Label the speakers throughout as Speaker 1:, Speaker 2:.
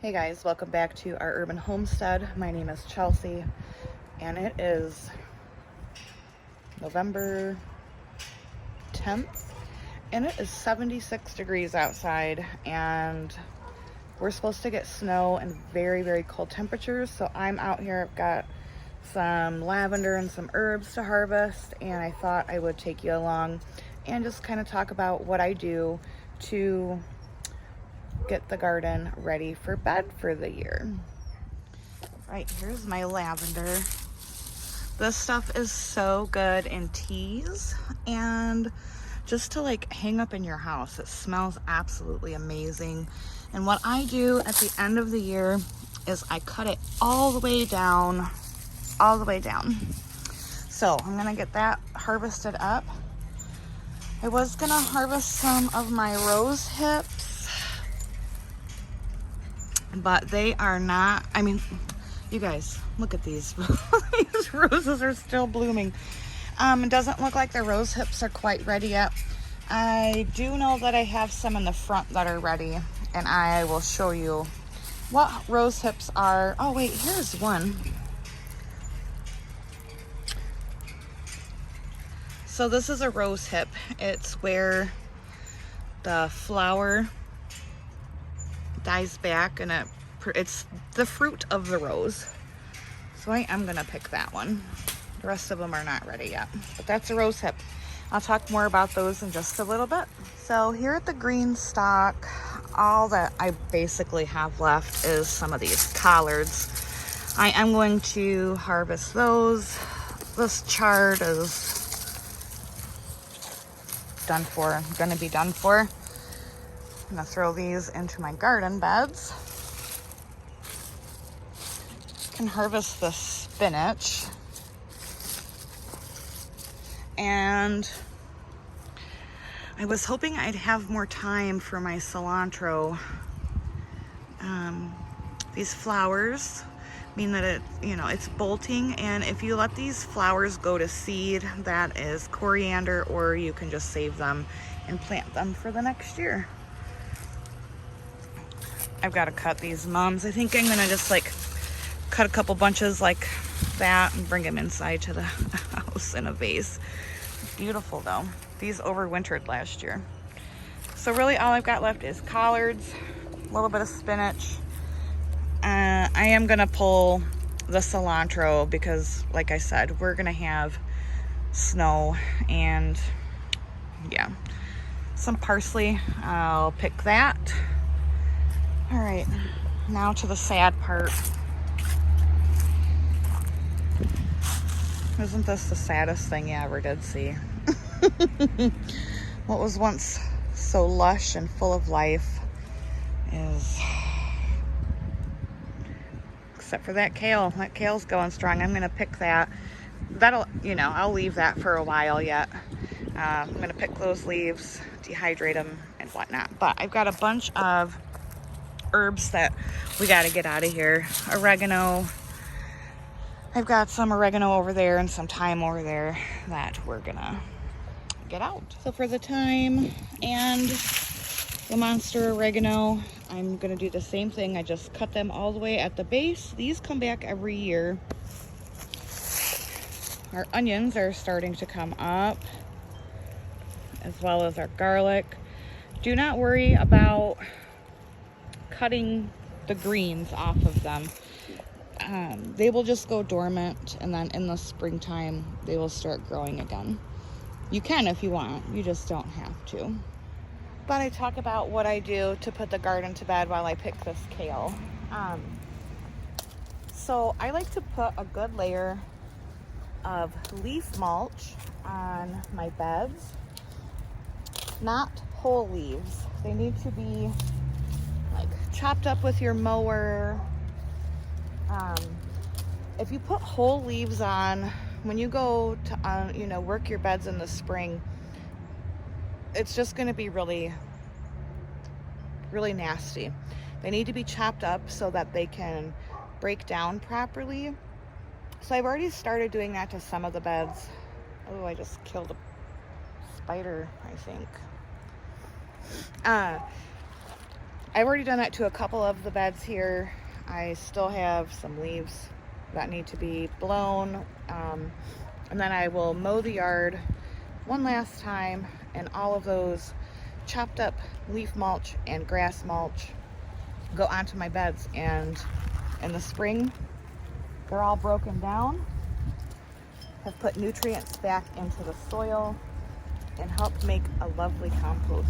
Speaker 1: Hey guys, welcome back to our urban homestead. My name is Chelsea and it is November 10th and it is 76 degrees outside and we're supposed to get snow and very cold temperatures. So I'm out here, I've got some lavender and some herbs to harvest, and I thought I would take you along and just kind of talk about what I do to get the garden ready for bed for the year. Right, here's my lavender. This stuff is so good in teas and just to like hang up in your house. It smells absolutely amazing. And what I do at the end of the year is I cut it all the way down. So I'm gonna get that harvested up. I was gonna harvest some of my rose hips, but they are not, I mean, you guys, look at these. These roses are still blooming. It doesn't look like the rose hips are quite ready yet. I do know that I have some in the front that are ready, and I will show you what rose hips are. Oh wait, here's one. So this is a rose hip. It's where the flower dies back and it's the fruit of the rose. So I am gonna pick that one. The rest of them are not ready yet, but that's a rose hip. I'll talk more about those in just a little bit. So here at the green stock, all that I basically have left is some of these collards. I am going to harvest those. This chard is gonna be done for. I'm gonna throw these into my garden beds. Can harvest the spinach. And I was hoping I'd have more time for my cilantro. These flowers mean that it's bolting, and if you let these flowers go to seed, that is coriander, or you can just save them and plant them for the next year. I've got to cut these mums. I think I'm gonna just like cut a couple bunches like that and bring them inside to the house in a vase. Beautiful though. These overwintered last year. So really all I've got left is collards, a little bit of spinach. I am gonna pull the cilantro because, like I said, we're gonna have snow, and yeah, some parsley. I'll pick that. All right, now to the sad part. Isn't this the saddest thing you ever did see? What was once so lush and full of life is, except for that kale. That kale's going strong. I'm gonna pick that. That'll, I'll leave that for a while yet. I'm gonna pick those leaves, dehydrate them and whatnot. But I've got a bunch of herbs that we got to get out of here. Oregano. I've got some oregano over there and some thyme over there that we're gonna get out. So for the thyme and the monster oregano, I'm gonna do the same thing. I just cut them all the way at the base. These come back every year. Our onions are starting to come up, as well as our garlic. Do not worry about cutting the greens off of them. They will just go dormant, and then in the springtime they will start growing again. You can if you want, you just don't have to. But I talk about what I do to put the garden to bed while I pick this kale. So I like to put a good layer of leaf mulch on my beds. Not whole leaves. They need to be like chopped up with your mower. If you put whole leaves on, when you go to work your beds in the spring, it's just going to be really nasty. They need to be chopped up so that they can break down properly. So I've already started doing that to some of the beds. Oh, I just killed a spider, I think. I've already done that to a couple of the beds here. I still have some leaves that need to be blown. And then I will mow the yard one last time, and all of those chopped up leaf mulch and grass mulch go onto my beds, and in the spring they're all broken down, have put nutrients back into the soil, and helped make a lovely compost.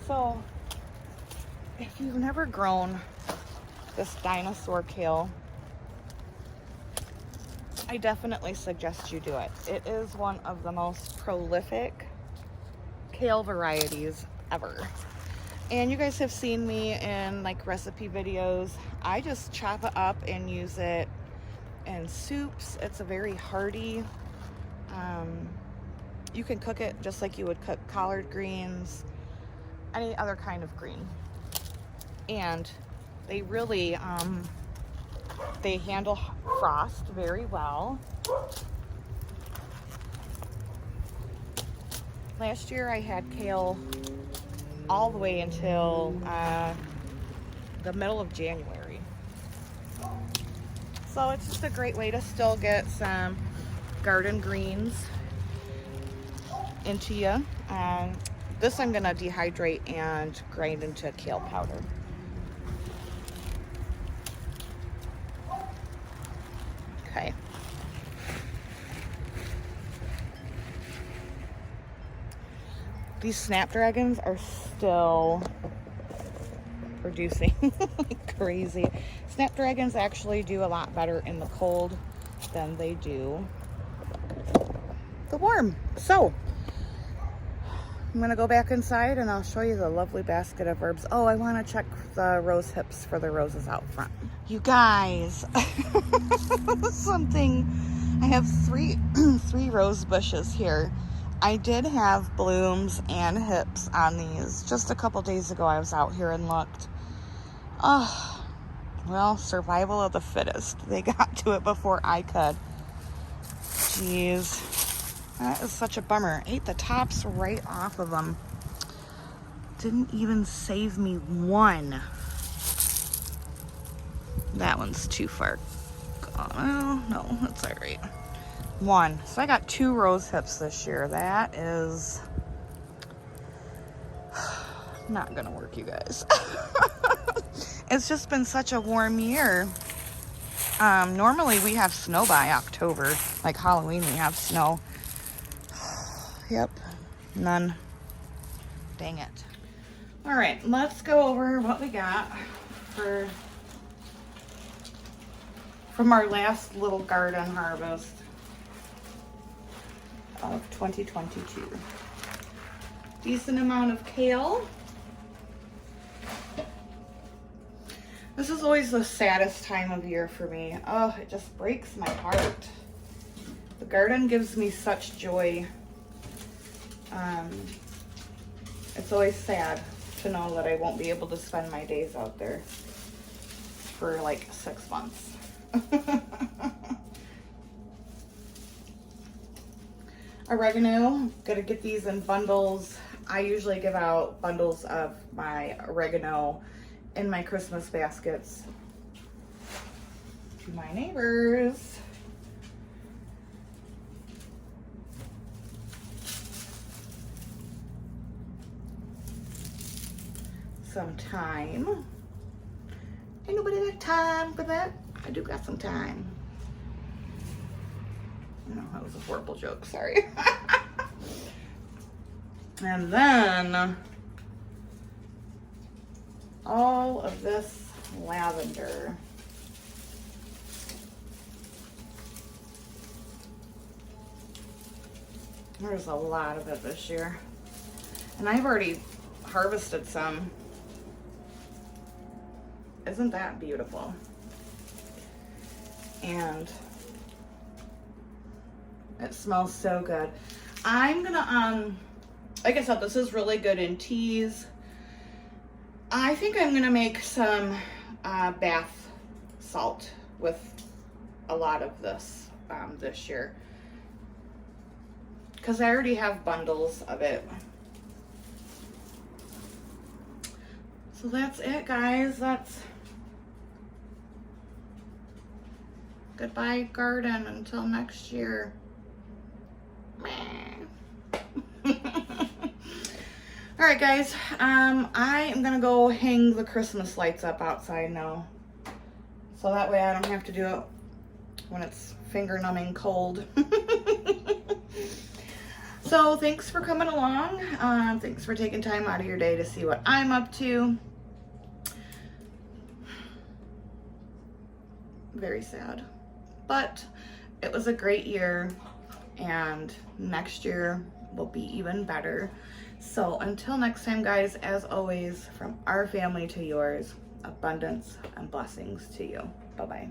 Speaker 1: So if you've never grown this dinosaur kale, I definitely suggest you do it. It is one of the most prolific kale varieties ever. And you guys have seen me in like recipe videos. I just chop it up and use it in soups. It's a very hearty. You can cook it just like you would cook collard greens, any other kind of green. And they really, they handle frost very well. Last year I had kale all the way until the middle of January. So it's just a great way to still get some garden greens into you. This I'm gonna dehydrate and grind into kale powder. Okay. These snapdragons are still producing like crazy. Snapdragons actually do a lot better in the cold than they do the warm. So I'm gonna go back inside and I'll show you the lovely basket of herbs. Oh, I want to check the rose hips for the roses out front. You guys, something, I have three rose bushes here. I did have blooms and hips on these. Just a couple days ago I was out here and looked. Oh, well, survival of the fittest. They got to it before I could. Jeez. That is such a bummer. Ate the tops right off of them. Didn't even save me one. That one's too far. Oh, no, that's all right. One. So I got 2 rose hips this year. That is not gonna work, you guys. It's just been such a warm year. Normally we have snow by October. Like Halloween, we have snow. Yep, none. Dang it. All right, let's go over what we got from our last little garden harvest of 2022. Decent amount of kale. This is always the saddest time of year for me. Oh, it just breaks my heart. The garden gives me such joy. It's always sad to know that I won't be able to spend my days out there for like 6 months. Oregano, gotta get these in bundles. I usually give out bundles of my oregano in my Christmas baskets to my neighbors. Some thyme. Ain't nobody got time for that. I do got some time. No, that was a horrible joke, sorry. And then all of this lavender. There's a lot of it this year. And I've already harvested some. Isn't that beautiful? And it smells so good. I'm gonna, like I said, this is really good in teas. I think I'm gonna make some bath salt with a lot of this this year. because I already have bundles of it. So that's it, guys. That's goodbye garden until next year. All right, guys. I am gonna go hang the Christmas lights up outside now, so that way I don't have to do it when it's finger numbing cold. So thanks for coming along. Thanks for taking time out of your day to see what I'm up to. Very sad, but it was a great year, and next year will be even better. So until next time, guys, as always, from our family to yours, abundance and blessings to you. Bye-bye.